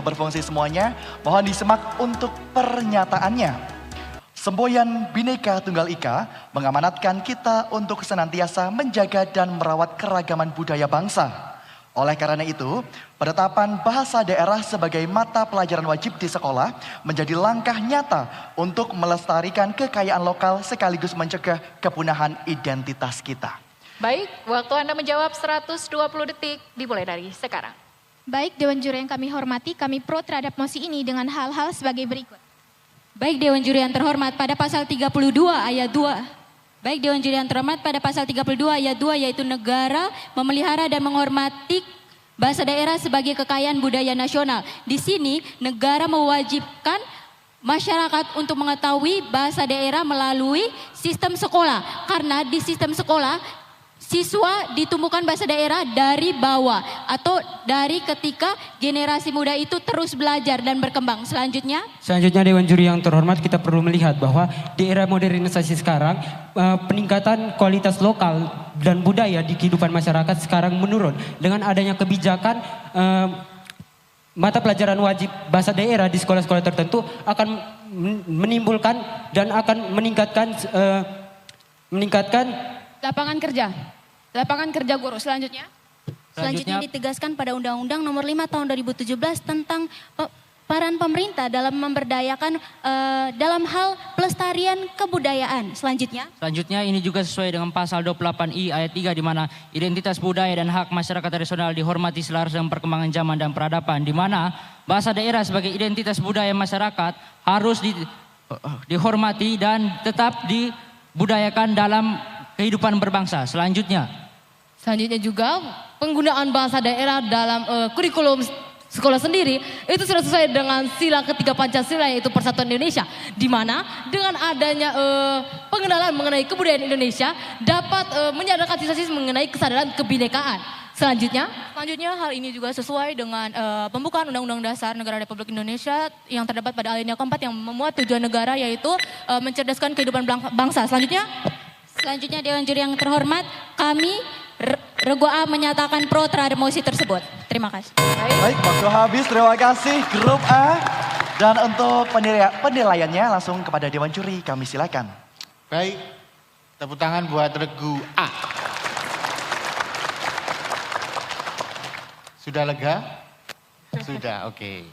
berfungsi semuanya. Mohon disimak untuk pernyataannya. Semboyan Bhinneka Tunggal Ika mengamanatkan kita untuk senantiasa menjaga dan merawat keragaman budaya bangsa. Oleh karena itu, penetapan bahasa daerah sebagai mata pelajaran wajib di sekolah menjadi langkah nyata untuk melestarikan kekayaan lokal sekaligus mencegah kepunahan identitas kita. Baik, waktu Anda menjawab 120 detik dimulai dari sekarang. Baik, Dewan Juri yang kami hormati, kami pro terhadap mosi ini dengan hal-hal sebagai berikut. Baik Dewan Juri yang terhormat, pada pasal 32 ayat 2. Baik Dewan Juri yang terhormat, pada pasal 32 ayat 2 yaitu negara memelihara dan menghormati bahasa daerah sebagai kekayaan budaya nasional. Di sini negara mewajibkan masyarakat untuk mengetahui bahasa daerah melalui sistem sekolah. Karena di sistem sekolah siswa ditumbuhkan bahasa daerah dari bawah atau dari ketika generasi muda itu terus belajar dan berkembang. Selanjutnya Dewan Juri yang terhormat, kita perlu melihat bahwa di era modernisasi sekarang peningkatan kualitas lokal dan budaya di kehidupan masyarakat sekarang menurun. Dengan adanya kebijakan mata pelajaran wajib bahasa daerah di sekolah-sekolah tertentu akan menimbulkan dan akan meningkatkan Lapangan kerja guru. Selanjutnya ditegaskan pada Undang-Undang Nomor 5 Tahun 2017 tentang peran pemerintah dalam memberdayakan dalam hal pelestarian kebudayaan. Selanjutnya ini juga sesuai dengan pasal 28I ayat 3 di mana identitas budaya dan hak masyarakat tradisional dihormati selaras dengan perkembangan zaman dan peradaban, di mana bahasa daerah sebagai identitas budaya masyarakat harus dihormati dan tetap dibudayakan dalam kehidupan berbangsa. Selanjutnya juga penggunaan bahasa daerah dalam kurikulum sekolah sendiri itu sudah sesuai dengan sila ketiga Pancasila, yaitu Persatuan Indonesia, di mana dengan adanya pengenalan mengenai kebudayaan Indonesia dapat menyadarkan siswa-siswa mengenai kesadaran kebinekaan. Selanjutnya hal ini juga sesuai dengan pembukaan Undang-Undang Dasar Negara Republik Indonesia yang terdapat pada alinea keempat yang memuat tujuan negara, yaitu mencerdaskan kehidupan bangsa. Selanjutnya Dewan Juri yang terhormat, kami Regu A menyatakan pro terhadap mosi tersebut. Terima kasih. Baik, waktu habis. Terima kasih grup A. Dan untuk penilaiannya langsung kepada Dewan Juri, kami silakan. Baik, tepuk tangan buat Regu A. Sudah lega? Sudah, oke.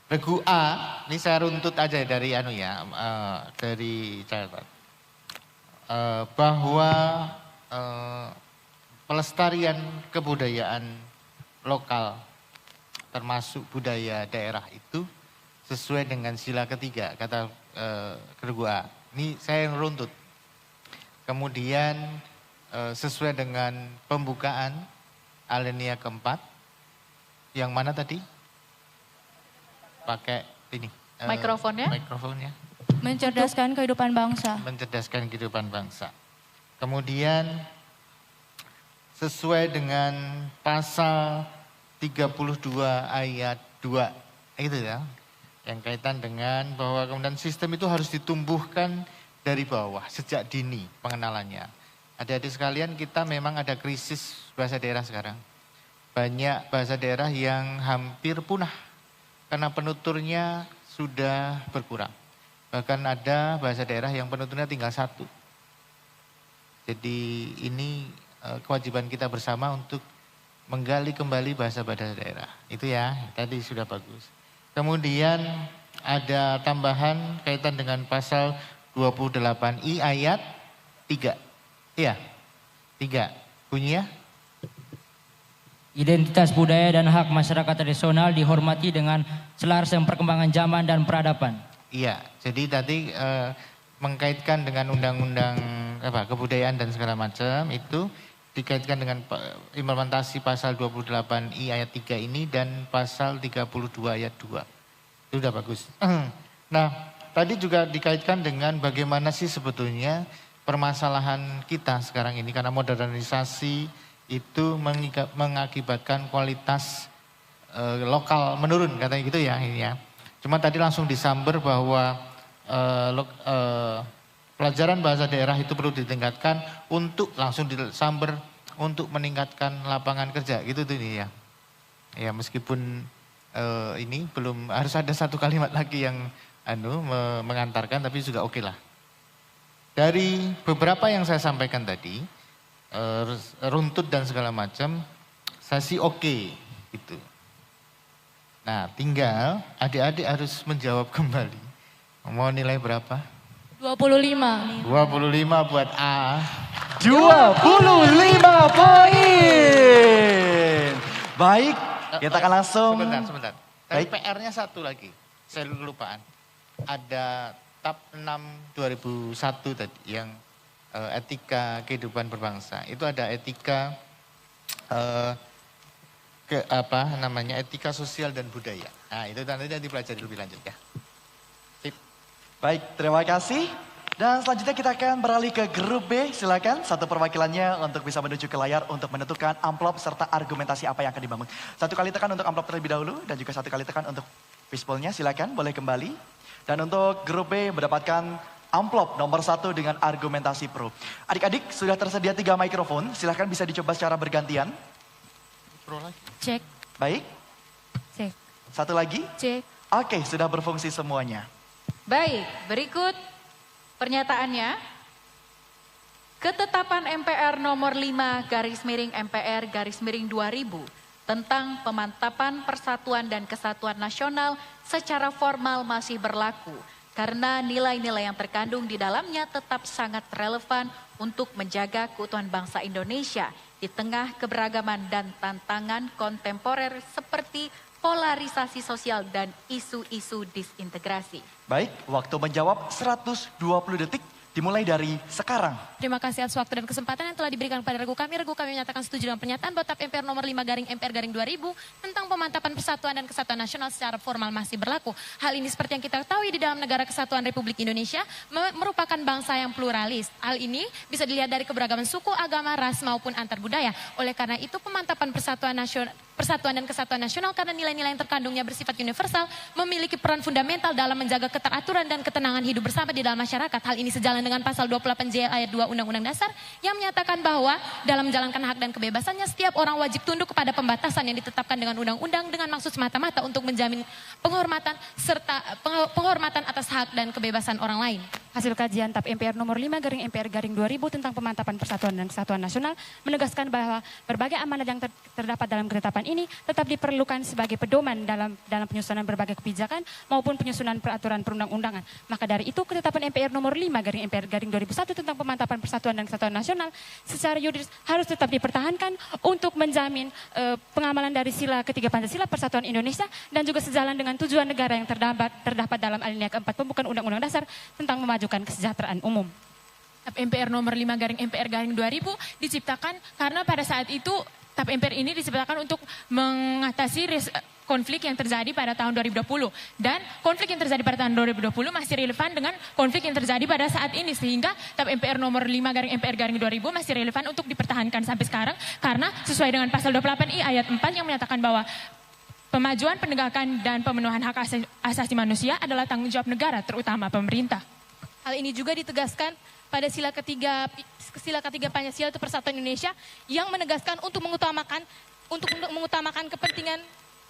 Regu A, ini saya runtut aja dari dari catatan. Bahwa pelestarian kebudayaan lokal termasuk budaya daerah itu sesuai dengan sila ketiga, kata Regu A. Ini saya yang runtut. Kemudian sesuai dengan pembukaan alinea keempat, yang mana tadi? Pakai ini. Mikrofonnya. Mencerdaskan kehidupan bangsa. Mencerdaskan kehidupan bangsa. Kemudian sesuai dengan pasal 32 ayat 2 itu ya, yang kaitan dengan bahwa kemudian sistem itu harus ditumbuhkan dari bawah sejak dini pengenalannya. Adik-adik sekalian, kita memang ada krisis bahasa daerah sekarang. Banyak bahasa daerah yang hampir punah karena penuturnya sudah berkurang. Bahkan ada bahasa daerah yang penuturnya tinggal satu. Jadi ini kewajiban kita bersama untuk menggali kembali bahasa-bahasa daerah. Itu ya, tadi sudah bagus. Kemudian ada tambahan kaitan dengan pasal 28I ayat 3. Iya, 3. Bunyinya? identitas budaya dan hak masyarakat tradisional dihormati dengan selaras dengan perkembangan zaman dan peradaban. Iya, jadi tadi mengkaitkan dengan undang-undang kebudayaan dan segala macam itu dikaitkan dengan implementasi pasal 28I ayat 3 ini dan pasal 32 ayat 2. Itu sudah bagus. Nah, tadi juga dikaitkan dengan bagaimana sih sebetulnya permasalahan kita sekarang ini karena modernisasi itu mengakibatkan kualitas lokal menurun katanya gitu ya ini ya. Cuma tadi langsung disamber bahwa pelajaran bahasa daerah itu perlu ditingkatkan untuk langsung disamber untuk meningkatkan lapangan kerja gitu tuh ini ya. Ya meskipun ini belum harus ada satu kalimat lagi yang mengantarkan, tapi juga oke lah. Dari beberapa yang saya sampaikan tadi, runtut dan segala macam, saya sih oke gitu. Nah, tinggal adik-adik harus menjawab kembali. Mau nilai berapa? 25. 25 buat A. 25 poin. Baik, kita akan langsung. Sebentar. Tadi Baik. PR-nya satu lagi, saya kelupaan. Ada TAP 6 2001 tadi yang etika kehidupan berbangsa. Itu ada etika etika sosial dan budaya. Nah, itu nanti dipelajari lebih lanjut ya. Sip. Baik, terima kasih. Dan selanjutnya kita akan beralih ke grup B. Silakan satu perwakilannya untuk bisa menuju ke layar untuk menentukan amplop serta argumentasi apa yang akan dibangun. Satu kali tekan untuk amplop terlebih dahulu dan juga satu kali tekan untuk fishbowl-nya. Silakan, boleh kembali. Dan untuk grup B mendapatkan amplop nomor 1 dengan argumentasi pro. Adik-adik sudah tersedia 3 mikrofon. Silakan bisa dicoba secara bergantian. Pro lagi. Cek, Baik, cek, satu lagi. cek. Oke, sudah berfungsi semuanya. Baik, berikut pernyataannya. Ketetapan MPR nomor 5 garis miring MPR garis miring 2000 tentang pemantapan persatuan dan kesatuan nasional secara formal masih berlaku karena nilai-nilai yang terkandung di dalamnya tetap sangat relevan untuk menjaga keutuhan bangsa Indonesia di tengah keberagaman dan tantangan kontemporer seperti polarisasi sosial dan isu-isu disintegrasi. Baik, waktu menjawab 120 detik dimulai dari sekarang. Terima kasih atas waktu dan kesempatan yang telah diberikan kepada regu kami. Regu kami menyatakan setuju dengan pernyataan bahwa TAP MPR nomor 5 garing MPR garing 2000 tentang pemantapan persatuan dan kesatuan nasional secara formal masih berlaku. Hal ini seperti yang kita ketahui di dalam negara kesatuan Republik Indonesia merupakan bangsa yang pluralis. Hal ini bisa dilihat dari keberagaman suku, agama, ras maupun antar budaya. Oleh karena itu pemantapan persatuan dan kesatuan nasional karena nilai-nilai yang terkandungnya bersifat universal memiliki peran fundamental dalam menjaga keteraturan dan ketenangan hidup bersama di dalam masyarakat. Hal ini sejalan dengan pasal 28J ayat 2 Undang-Undang Dasar yang menyatakan bahwa dalam menjalankan hak dan kebebasannya setiap orang wajib tunduk kepada pembatasan yang ditetapkan dengan undang-undang dengan maksud semata-mata untuk menjamin penghormatan serta penghormatan atas hak dan kebebasan orang lain. Hasil kajian TAP MPR nomor 5 garing MPR garing 2000 tentang pemantapan persatuan dan kesatuan nasional menegaskan bahwa berbagai amanat yang terdapat dalam ketetapan ini tetap diperlukan sebagai pedoman dalam penyusunan berbagai kebijakan maupun penyusunan peraturan perundang-undangan. Maka dari itu ketetapan MPR nomor 5 garing MPR garing 2001 tentang pemantapan persatuan dan kesatuan nasional secara yuridis harus tetap dipertahankan untuk menjamin pengamalan dari sila ketiga Pancasila Persatuan Indonesia dan juga sejalan dengan tujuan negara yang terdapat dalam alinea keempat pembukaan Undang-Undang Dasar tentang memajukan kesejahteraan umum. TAP MPR nomor 5 garing MPR garing 2000 diciptakan karena pada saat itu TAP MPR ini diciptakan untuk mengatasi konflik yang terjadi pada tahun 2020. Dan konflik yang terjadi pada tahun 2020 masih relevan dengan konflik yang terjadi pada saat ini. Sehingga TAP MPR nomor 5 garing MPR garing 2000 masih relevan untuk dipertahankan sampai sekarang. Karena sesuai dengan pasal 28I ayat 4 yang menyatakan bahwa pemajuan, penegakan, dan pemenuhan hak asasi manusia adalah tanggung jawab negara, terutama pemerintah. Hal ini juga ditegaskan pada sila ketiga Pancasila itu Persatuan Indonesia yang menegaskan untuk mengutamakan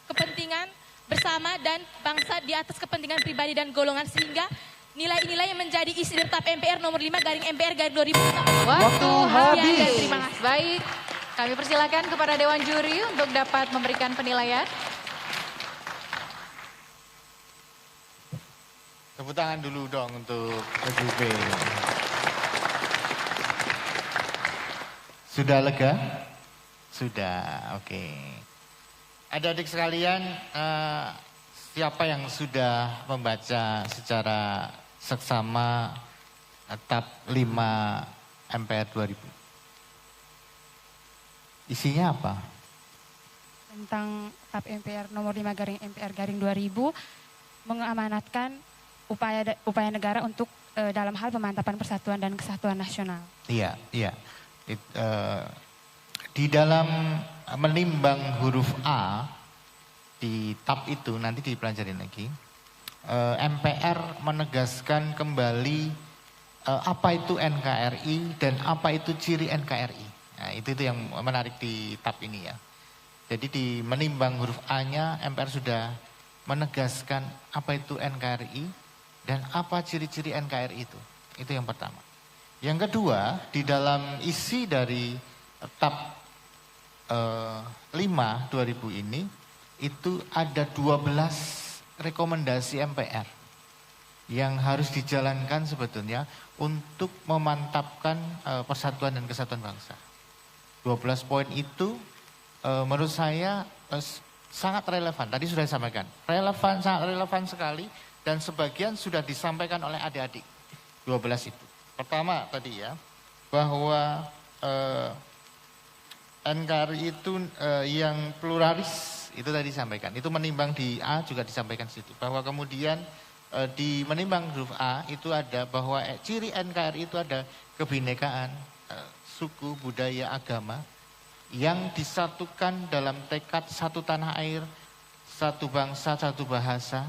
kepentingan bersama dan bangsa di atas kepentingan pribadi dan golongan sehingga nilai-nilai yang menjadi isi dari TAP MPR nomor 5 garing MPR garing 2000. Waktu habis. Dan terima kasih. Baik, kami persilakan kepada Dewan Juri untuk dapat memberikan penilaian. Tepuk tangan dulu dong untuk regu B. Sudah lega? Sudah, oke. Adik-adik sekalian, siapa yang sudah membaca secara seksama TAP 5 MPR 2000? Isinya apa? Tentang TAP MPR nomor 5 garing MPR garing 2000 mengamanatkan upaya negara untuk dalam hal pemantapan persatuan dan kesatuan nasional. Iya. Di dalam menimbang huruf A di TAP itu nanti dipelajarin lagi. MPR menegaskan kembali apa itu NKRI dan apa itu ciri NKRI. Nah, itu yang menarik di TAP ini ya. Jadi di menimbang huruf A-nya MPR sudah menegaskan apa itu NKRI dan apa ciri-ciri NKRI itu. Itu yang pertama. Yang kedua, di dalam isi dari TAP 5 2000 ini, itu ada 12 rekomendasi MPR yang harus dijalankan sebetulnya untuk memantapkan persatuan dan kesatuan bangsa. 12 poin itu menurut saya sangat relevan, tadi sudah disampaikan. Relevan, sangat relevan sekali dan sebagian sudah disampaikan oleh adik-adik. 12 itu. Pertama tadi ya, bahwa NKRI itu yang pluralis, itu tadi disampaikan. Itu menimbang di A juga disampaikan situ. Bahwa kemudian di menimbang huruf A itu ada bahwa ciri NKRI itu ada kebinekaan, suku, budaya, agama, yang disatukan dalam tekad satu tanah air, satu bangsa, satu bahasa,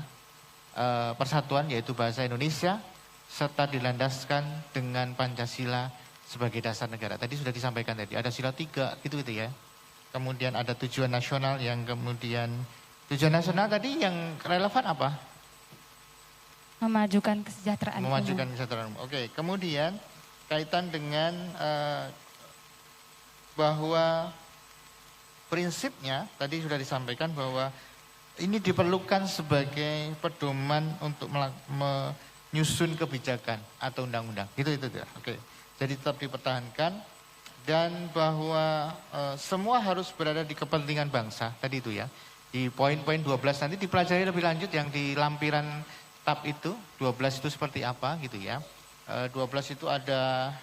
persatuan yaitu bahasa Indonesia, serta dilandaskan dengan Pancasila sebagai dasar negara. Tadi sudah disampaikan tadi, ada sila 3 gitu ya. Kemudian ada tujuan nasional yang kemudian, tujuan nasional tadi yang relevan apa? Memajukan kesejahteraan. Memajukan kesejahteraan. Oke, kemudian kaitan dengan bahwa prinsipnya tadi sudah disampaikan bahwa ini diperlukan sebagai pedoman untuk menyusun kebijakan atau undang-undang. Itu. Oke. Jadi tetap dipertahankan dan bahwa semua harus berada di kepentingan bangsa. Tadi itu ya. Di poin-poin 12 nanti dipelajari lebih lanjut yang di lampiran tab itu. 12 itu seperti apa gitu ya. 12 itu ada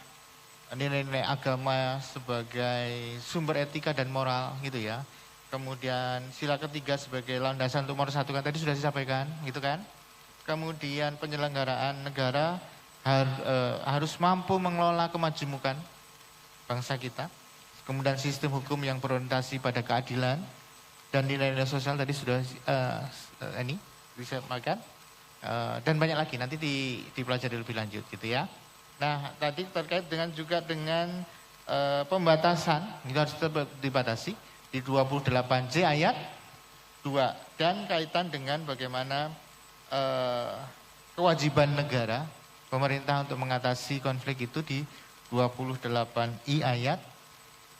nilai-nilai agama sebagai sumber etika dan moral gitu ya. Kemudian sila ketiga sebagai landasan untuk mempersatukan, tadi sudah disampaikan gitu kan. Kemudian penyelenggaraan negara harus mampu mengelola kemajemukan bangsa kita. Kemudian sistem hukum yang berorientasi pada keadilan dan nilai-nilai sosial tadi sudah ini disampaikan. Dan banyak lagi nanti dipelajari lebih lanjut gitu ya. Nah, tadi terkait dengan juga dengan pembatasan, itu harus dibatasi di 28J ayat 2 dan kaitan dengan bagaimana kewajiban negara pemerintah untuk mengatasi konflik itu di 28I ayat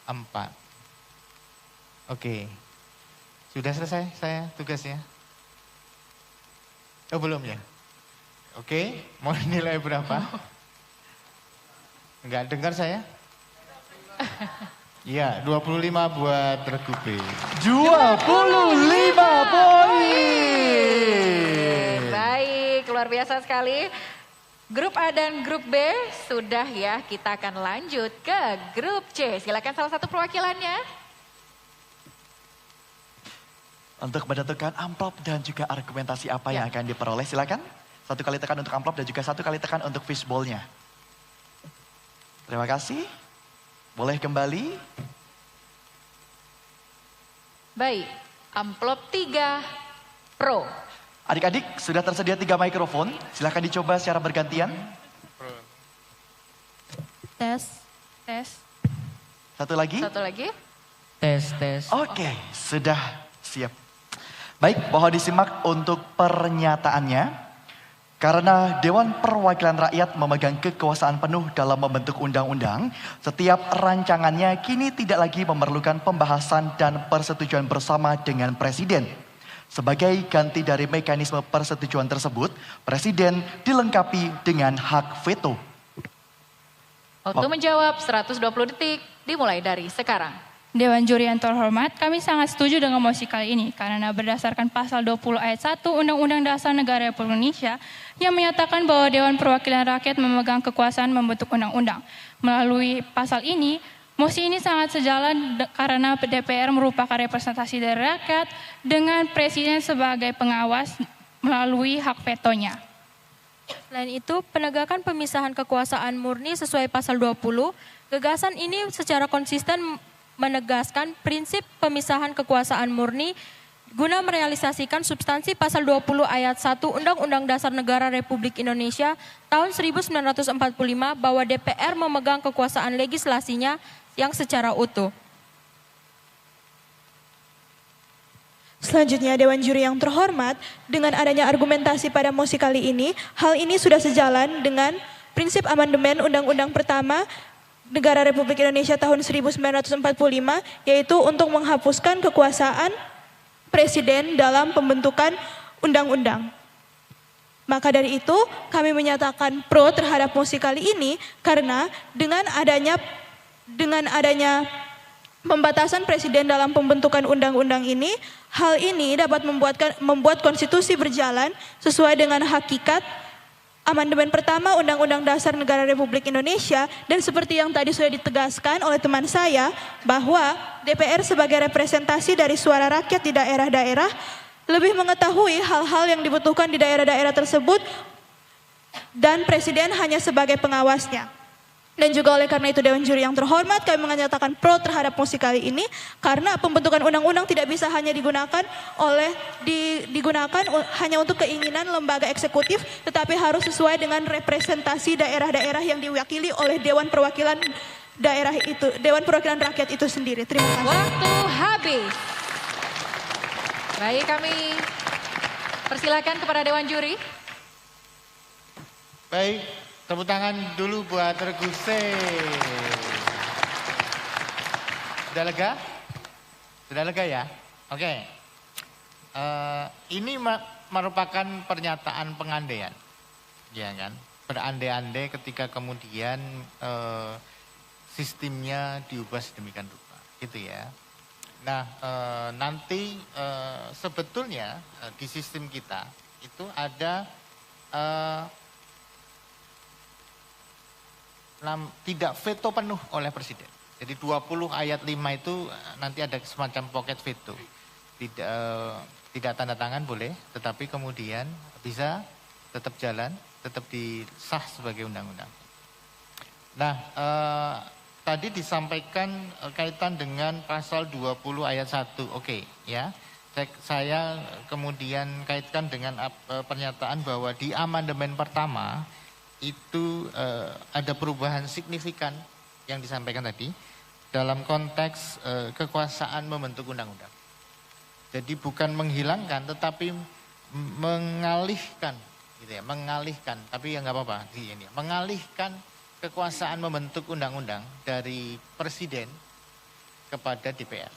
4. Oke. Sudah selesai saya tugasnya? Oh, belum ya? Oke, mau nilai berapa? Enggak dengar saya? Iya, 25 buat Regu B. 25 poin. Baik, luar biasa sekali. Grup A dan grup B sudah ya, kita akan lanjut ke grup C. Silakan salah satu perwakilannya. Untuk menentukan amplop dan juga argumentasi apa yang akan diperoleh, silakan. 1 kali tekan untuk amplop dan juga 1 kali tekan untuk fishbowl-nya. Terima kasih. Boleh kembali. Baik, amplop 3 Pro. Adik-adik, sudah tersedia 3 mikrofon. Silakan dicoba secara bergantian. Tes. Satu lagi. Tes. Oke, sudah siap. Baik, mohon disimak untuk pernyataannya. Karena Dewan Perwakilan Rakyat memegang kekuasaan penuh dalam membentuk undang-undang, setiap rancangannya kini tidak lagi memerlukan pembahasan dan persetujuan bersama dengan Presiden. Sebagai ganti dari mekanisme persetujuan tersebut, Presiden dilengkapi dengan hak veto. Waktu menjawab 120 detik, dimulai dari sekarang. Dewan Juri yang terhormat, kami sangat setuju dengan mosi kali ini karena berdasarkan pasal 20 ayat 1 Undang-Undang Dasar Negara Republik Indonesia yang menyatakan bahwa Dewan Perwakilan Rakyat memegang kekuasaan membentuk undang-undang. Melalui pasal ini, mosi ini sangat sejalan karena DPR merupakan representasi dari rakyat dengan Presiden sebagai pengawas melalui hak vetonya. Selain itu, penegakan pemisahan kekuasaan murni sesuai pasal 20, gagasan ini secara konsisten menegaskan prinsip pemisahan kekuasaan murni guna merealisasikan substansi pasal 20 ayat 1 Undang-Undang Dasar Negara Republik Indonesia tahun 1945 bahwa DPR memegang kekuasaan legislasinya yang secara utuh. Selanjutnya, Dewan Juri yang terhormat, dengan adanya argumentasi pada mosi kali ini, hal ini sudah sejalan dengan prinsip amandemen Undang-Undang Pertama Negara Republik Indonesia tahun 1945, yaitu untuk menghapuskan kekuasaan Presiden dalam pembentukan undang-undang. Maka dari itu, kami menyatakan pro terhadap mosi kali ini karena dengan adanya pembatasan presiden dalam pembentukan undang-undang ini, hal ini dapat membuat konstitusi berjalan sesuai dengan hakikat amandemen pertama Undang-Undang Dasar Negara Republik Indonesia, dan seperti yang tadi sudah ditegaskan oleh teman saya bahwa DPR sebagai representasi dari suara rakyat di daerah-daerah lebih mengetahui hal-hal yang dibutuhkan di daerah-daerah tersebut dan presiden hanya sebagai pengawasnya. Dan juga oleh karena itu Dewan Juri yang terhormat, kami menyatakan pro terhadap mosi kali ini karena pembentukan undang-undang tidak bisa hanya digunakan hanya untuk keinginan lembaga eksekutif, tetapi harus sesuai dengan representasi daerah-daerah yang diwakili oleh Dewan Perwakilan daerah itu, Dewan Perwakilan Rakyat itu sendiri. Terima kasih. Waktu habis. Baik, kami persilakan kepada Dewan Juri. Baik, tepuk tangan dulu buat Reguse. Sudah lega? Sudah lega ya? Oke. Ini merupakan pernyataan pengandaian. Ya kan? Berandai-andai ketika kemudian sistemnya diubah sedemikian rupa. Gitu ya. Nah, nanti sebetulnya di sistem kita itu ada tidak veto penuh oleh presiden. Jadi 20 ayat 5 itu nanti ada semacam pocket veto. Tidak tanda tangan boleh, tetapi kemudian bisa tetap jalan, tetap disah sebagai undang-undang. Nah, tadi disampaikan kaitan dengan pasal 20 ayat 1. Oke, ya. Saya kemudian kaitkan dengan pernyataan bahwa di amandemen pertama itu ada perubahan signifikan yang disampaikan tadi dalam konteks kekuasaan membentuk undang-undang. Jadi bukan menghilangkan tetapi mengalihkan, gitu ya, mengalihkan. Tapi ya nggak apa-apa, mengalihkan kekuasaan membentuk undang-undang dari presiden kepada DPR.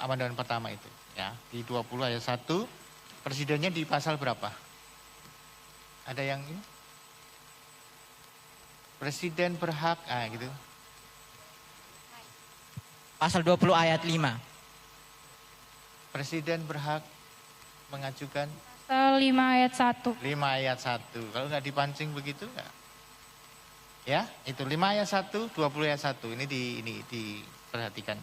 Amandemen pertama itu, ya, di 20 ayat 1, presidennya di pasal berapa? Ada yang ini? Presiden berhak, gitu. Pasal 20 ayat 5. Presiden berhak mengajukan Pasal 5 ayat 1. 5 ayat 1. Kalau nggak dipancing begitu nggak? Ya, itu 5 ayat 1, 20 ayat 1. Ini diperhatikan.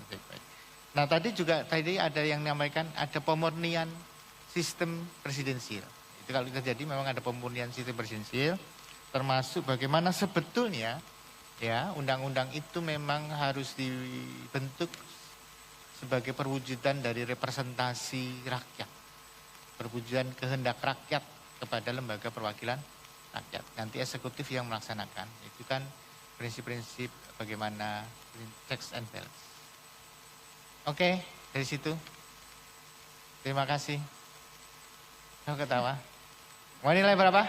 Nah, tadi ada yang menyampaikan ada pemurnian sistem presidensial. Itu kalau terjadi memang ada pemurnian sistem presidensial. Termasuk bagaimana sebetulnya ya undang-undang itu memang harus dibentuk sebagai perwujudan dari representasi rakyat. Perwujudan kehendak rakyat kepada lembaga perwakilan rakyat. Nanti eksekutif yang melaksanakan. Itu kan prinsip-prinsip bagaimana checks and balance. Oke, dari situ. Terima kasih. Kau ketawa. Mau nilai berapa?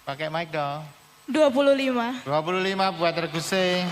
Pakai mic dong. 25. 25 buat Reguse.